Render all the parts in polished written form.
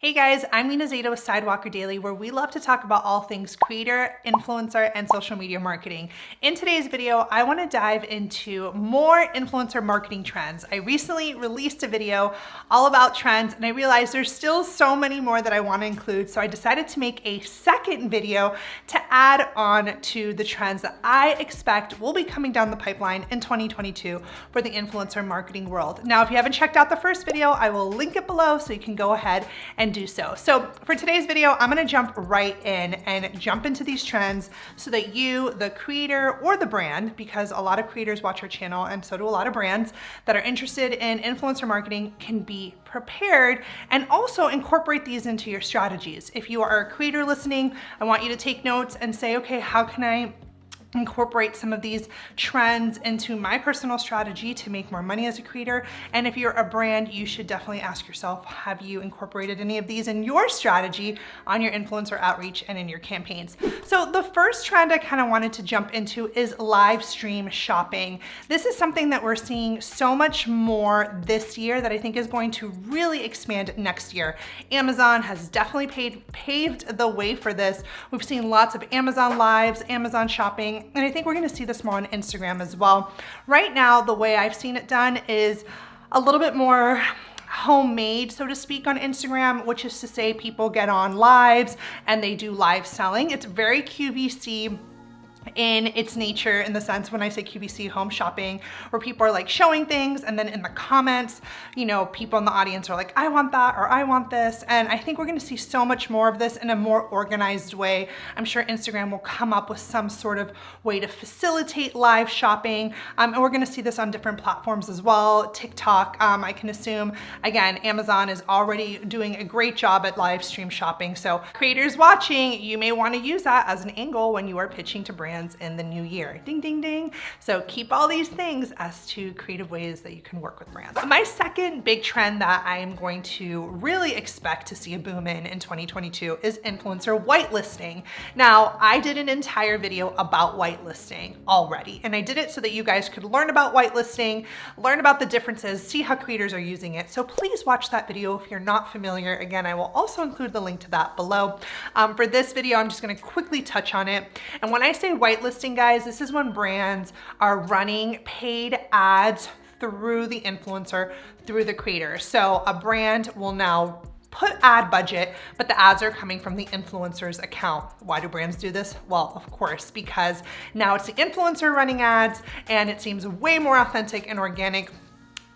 Hey guys, I'm Nina Zadeh with Sidewalker Daily, where we love to talk about all things creator, influencer, and social media marketing. In today's video, I want to dive into more influencer marketing trends. I recently released a video all about trends, and I realized there's still so many more that I want to include, so I decided to make a second video to add on to the trends that I expect will be coming down the pipeline in 2022 for the influencer marketing world. Now, if you haven't checked out the first video, I will link it below so you can go ahead and do so. So for today's video, I'm gonna jump right in and jump into these trends so that you, the creator or the brand, because a lot of creators watch our channel and so do a lot of brands that are interested in influencer marketing, can be prepared and also incorporate these into your strategies. If you are a creator listening, I want you to take notes and say, okay, how can I incorporate some of these trends into my personal strategy to make more money as a creator? And if you're a brand, you should definitely ask yourself, have you incorporated any of these in your strategy on your influencer outreach and in your campaigns? So the first trend I kind of wanted to jump into is live stream shopping. This is something that we're seeing so much more this year that I think is going to really expand next year. Amazon has definitely paved the way for this. We've seen lots of Amazon lives, Amazon shopping, and I think we're gonna see this more on Instagram as well. Right now, the way I've seen it done is a little bit more homemade, so to speak, on Instagram, which is to say people get on lives and they do live selling. It's very QVC in its nature, in the sense when I say QVC, home shopping, where people are like showing things and then in the comments, you know, people in the audience are like, I want that or I want this. And I think we're gonna see so much more of this in a more organized way. I'm sure Instagram will come up with some sort of way to facilitate live shopping. And we're gonna see this on different platforms as well. TikTok, I can assume, again, Amazon is already doing a great job at live stream shopping. So creators watching, you may wanna use that as an angle when you are pitching to brands in the new year. Ding, ding, ding. So keep all these things as to creative ways that you can work with brands. My second big trend that I am going to really expect to see a boom in 2022 is influencer whitelisting. Now, I did an entire video about whitelisting already, and I did it so that you guys could learn about whitelisting, learn about the differences, see how creators are using it. So please watch that video if you're not familiar. Again, I will also include the link to that below. For this video, I'm just gonna quickly touch on it. And when I say whitelisting, guys, this is when brands are running paid ads through the influencer, through the creator. So a brand will now put ad budget, but the ads are coming from the influencer's account. Why do brands do this? Well, of course, because now it's the influencer running ads and it seems way more authentic and organic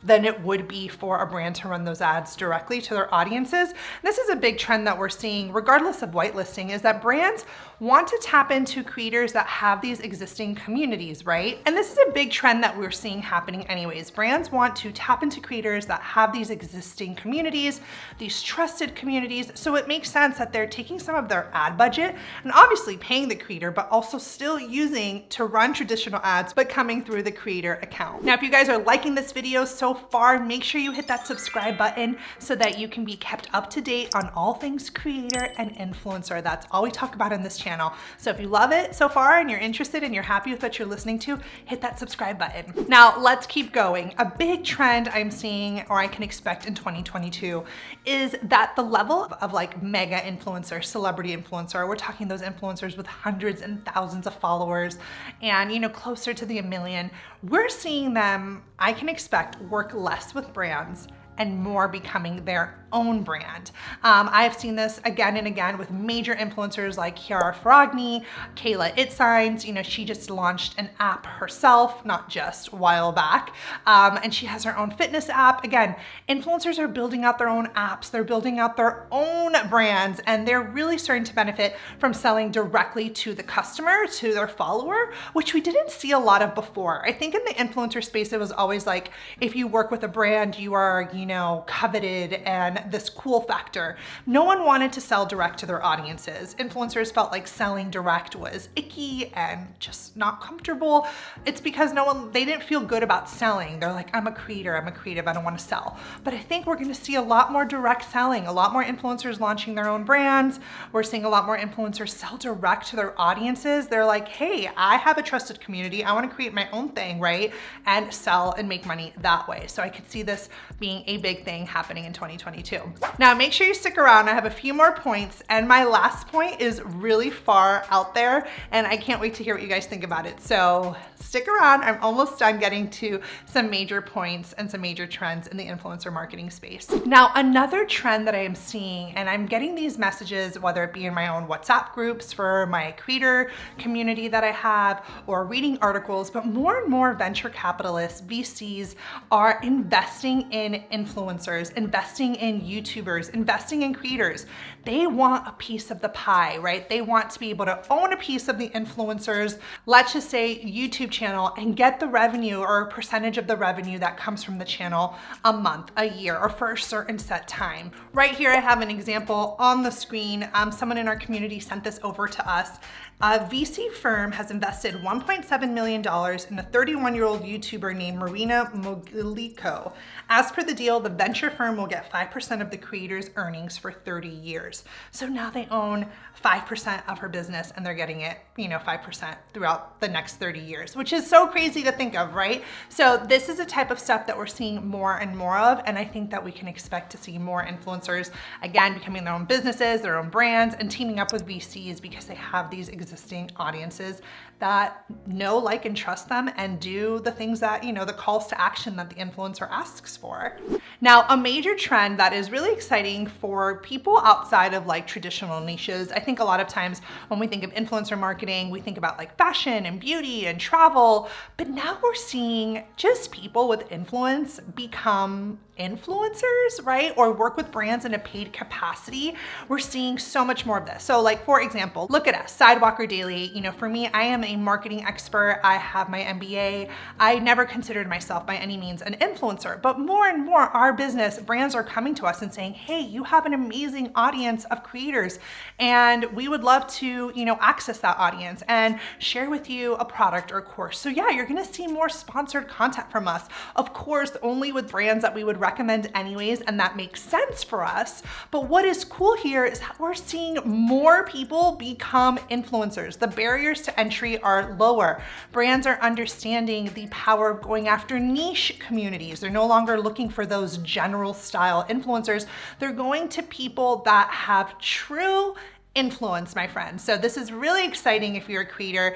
than it would be for a brand to run those ads directly to their audiences. This is a big trend that we're seeing, regardless of whitelisting, is that brands want to tap into creators that have these existing communities, right? And this is a big trend that we're seeing happening anyways. Brands want to tap into creators that have these existing communities, these trusted communities. So it makes sense that they're taking some of their ad budget and obviously paying the creator, but also still using to run traditional ads, but coming through the creator account. Now, if you guys are liking this video so far, make sure you hit that subscribe button so that you can be kept up to date on all things creator and influencer. That's all we talk about on this channel. So if you love it so far and you're interested and you're happy with what you're listening to, hit that subscribe button. Now let's keep going. A big trend I'm seeing, or I can expect in 2022, is that the level of like mega influencer, celebrity influencer, we're talking those influencers with hundreds and thousands of followers and, you know, closer to the 1 million, we're seeing them, I can expect, work less with brands and more becoming their own brand. I've seen this again and again with major influencers like Chiara Ferragni, Kayla Itsigns. You know, she just launched an app herself, not just a while back, and she has her own fitness app. Again, influencers are building out their own apps, they're building out their own brands, and they're really starting to benefit from selling directly to the customer, to their follower, which we didn't see a lot of before. I think in the influencer space, it was always like, if you work with a brand, you are, you know, coveted and this cool factor. No one wanted to sell direct to their audiences. Influencers felt like selling direct was icky and just not comfortable. It's because they didn't feel good about selling. They're like, I'm a creator, I'm a creative, I don't want to sell. But I think we're going to see a lot more direct selling, a lot more influencers launching their own brands. We're seeing a lot more influencers sell direct to their audiences. They're like, hey, I have a trusted community. I want to create my own thing, right? And sell and make money that way. So I could see this being a big thing happening in 2022. 2022. Now make sure you stick around. I have a few more points, and my last point is really far out there and I can't wait to hear what you guys think about it. So stick around. I'm almost done getting to some major points and some major trends in the influencer marketing space. Now, another trend that I am seeing, and I'm getting these messages, whether it be in my own WhatsApp groups for my creator community that I have, or reading articles, but more and more venture capitalists, VCs, are investing in influencers, investing in YouTubers, investing in creators. They want a piece of the pie, right? They want to be able to own a piece of the influencers, let's just say YouTube channel, and get the revenue or a percentage of the revenue that comes from the channel a month, a year, or for a certain set time. Right here, I have an example on the screen. Someone in our community sent this over to us. A VC firm has invested $1.7 million in a 31-year-old YouTuber named Marina Moglico. As per the deal, the venture firm will get 5% of the creator's earnings for 30 years. So now they own 5% of her business and they're getting it, 5% throughout the next 30 years, which is so crazy to think of, right? So this is a type of stuff that we're seeing more and more of, and I think that we can expect to see more influencers, again, becoming their own businesses, their own brands, and teaming up with VCs because they have these existing audiences that know, like, and trust them and do the things that, the calls to action that the influencer asks for. Now, a major trend that is really exciting for people outside of like traditional niches, I think a lot of times when we think of influencer marketing, we think about like fashion and beauty and travel, but now we're seeing just people with influence become influencers, right? Or work with brands in a paid capacity. We're seeing so much more of this. So like, for example, look at us, Sidewalker Daily. For me, I am a marketing expert. I have my MBA. I never considered myself by any means an influencer, but more and more our business brands are coming to us and saying, hey, you have an amazing audience of creators and we would love to, access that audience and share with you a product or course. So yeah, you're going to see more sponsored content from us. Of course, only with brands that we would recommend anyways, and that makes sense for us. But what is cool here is that we're seeing more people become influencers. The barriers to entry are lower. Brands are understanding the power of going after niche communities. They're no longer looking for those general style influencers. They're going to people that have true influence, my friends. So this is really exciting if you're a creator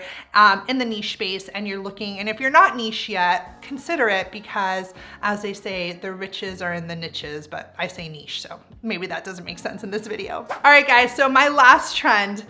in the niche space and you're looking, and if you're not niche yet, consider it, because as they say, the riches are in the niches, but I say niche, so maybe that doesn't make sense in this video. All right, guys, so my last trend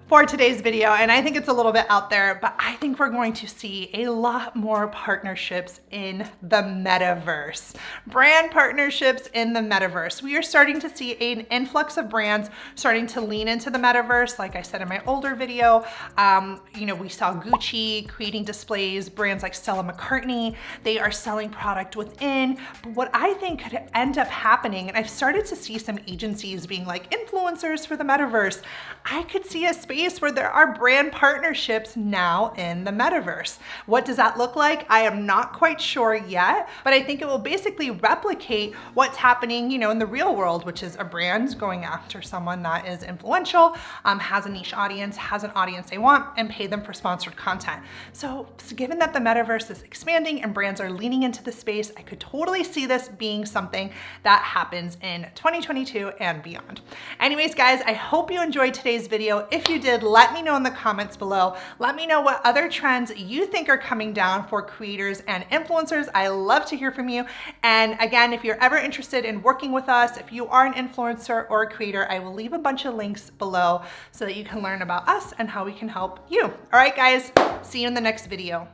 for today's video, and I think it's a little bit out there, but I think we're going to see a lot more partnerships in the metaverse. Brand partnerships in the metaverse. We are starting to see an influx of brands starting to lean into the metaverse. Like I said in my older video, we saw Gucci creating displays, brands like Stella McCartney, they are selling product within. But what I think could end up happening, and I've started to see some agencies being like influencers for the metaverse, I could see a space where there are brand partnerships now in the metaverse. What does that look like? I am not quite sure yet, but I think it will basically replicate what's happening, in the real world, which is a brand going after someone that is influential, has a niche audience, has an audience they want, and pay them for sponsored content. So given that the metaverse is expanding and brands are leaning into the space, I could totally see this being something that happens in 2022 and beyond. Anyways, guys, I hope you enjoyed today's video. If you did, let me know in the comments below. Let me know what other trends you think are coming down for creators and influencers. I love to hear from you. And again, if you're ever interested in working with us, if you are an influencer or a creator, I will leave a bunch of links below so that you can learn about us and how we can help you. All right, guys, see you in the next video.